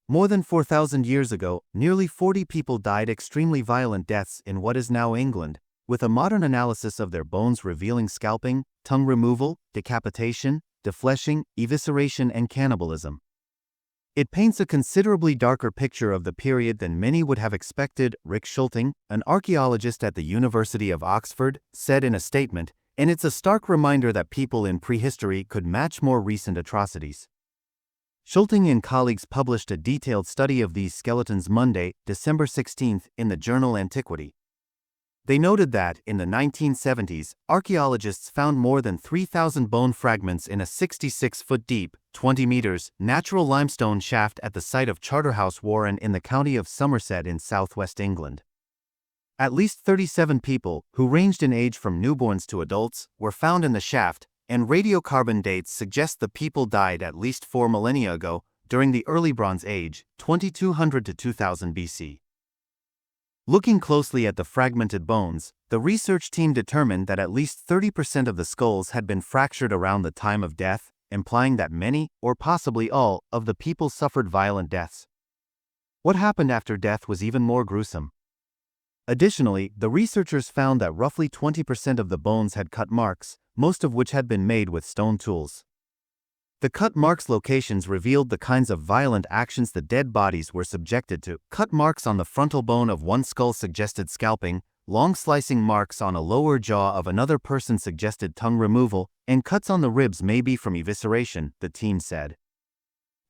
More than 4,000 years ago, nearly 40 people died extremely violent deaths in what is now England, with a modern analysis of their bones revealing scalping, tongue removal, decapitation, defleshing, evisceration, and cannibalism. It paints a considerably darker picture of the period than many would have expected, Rick Schulting, an archaeologist at the University of Oxford, said in a statement, and it's a stark reminder that people in prehistory could match more recent atrocities. Schulting and colleagues published a detailed study of these skeletons Monday, December 16, in the journal Antiquity. They noted that, in the 1970s, archaeologists found more than 3,000 bone fragments in a 66-foot deep, 20 meters, natural limestone shaft at the site of Charterhouse Warren in the county of Somerset in southwest England. At least 37 people, who ranged in age from newborns to adults, were found in the shaft, and radiocarbon dates suggest the people died at least 4 millennia ago, during the Early Bronze Age, 2200 to 2000 BC. Looking closely at the fragmented bones, the research team determined that at least 30% of the skulls had been fractured around the time of death, implying that many, or possibly all, of the people suffered violent deaths. What happened after death was even more gruesome. Additionally, the researchers found that roughly 20% of the bones had cut marks, most of which had been made with stone tools. The cut marks locations revealed the kinds of violent actions the dead bodies were subjected to. Cut marks on the frontal bone of one skull suggested scalping, long slicing marks on a lower jaw of another person suggested tongue removal, and cuts on the ribs may be from evisceration, the team said.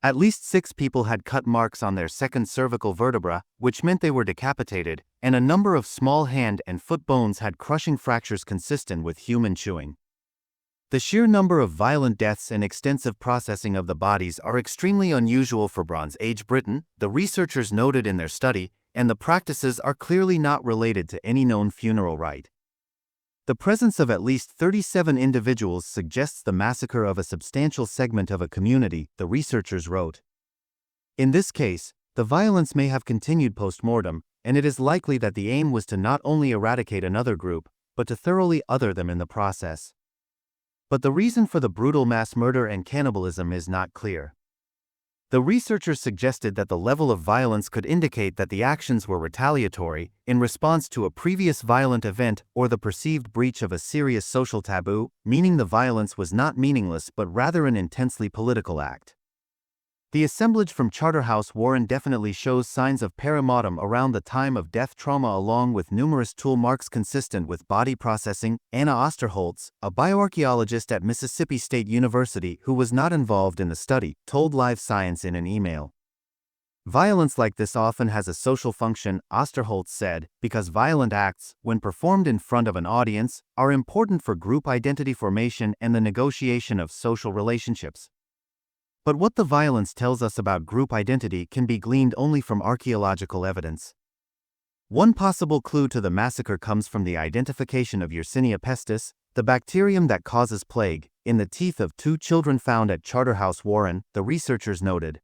At least 6 people had cut marks on their second cervical vertebra, which meant they were decapitated, and a number of small hand and foot bones had crushing fractures consistent with human chewing. The sheer number of violent deaths and extensive processing of the bodies are extremely unusual for Bronze Age Britain, the researchers noted in their study, and the practices are clearly not related to any known funeral rite. The presence of at least 37 individuals suggests the massacre of a substantial segment of a community, the researchers wrote. In this case, the violence may have continued post-mortem, and it is likely that the aim was to not only eradicate another group, but to thoroughly other them in the process. But the reason for the brutal mass murder and cannibalism is not clear. The researchers suggested that the level of violence could indicate that the actions were retaliatory, in response to a previous violent event or the perceived breach of a serious social taboo, meaning the violence was not meaningless but rather an intensely political act. The assemblage from Charterhouse Warren definitely shows signs of perimortem around the time of death trauma along with numerous tool marks consistent with body processing. Anna Osterholtz, a bioarchaeologist at Mississippi State University who was not involved in the study, told Live Science in an email. Violence like this often has a social function, Osterholtz said, because violent acts, when performed in front of an audience, are important for group identity formation and the negotiation of social relationships. But what the violence tells us about group identity can be gleaned only from archaeological evidence. One possible clue to the massacre comes from the identification of Yersinia pestis, the bacterium that causes plague, in the teeth of 2 children found at Charterhouse Warren, the researchers noted.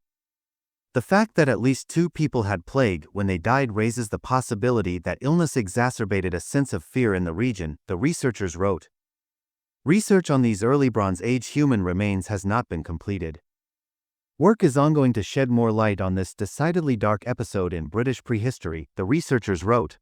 The fact that at least 2 people had plague when they died raises the possibility that illness exacerbated a sense of fear in the region, the researchers wrote. Research on these early Bronze Age human remains has not been completed. Work is ongoing to shed more light on this decidedly dark episode in British prehistory, the researchers wrote.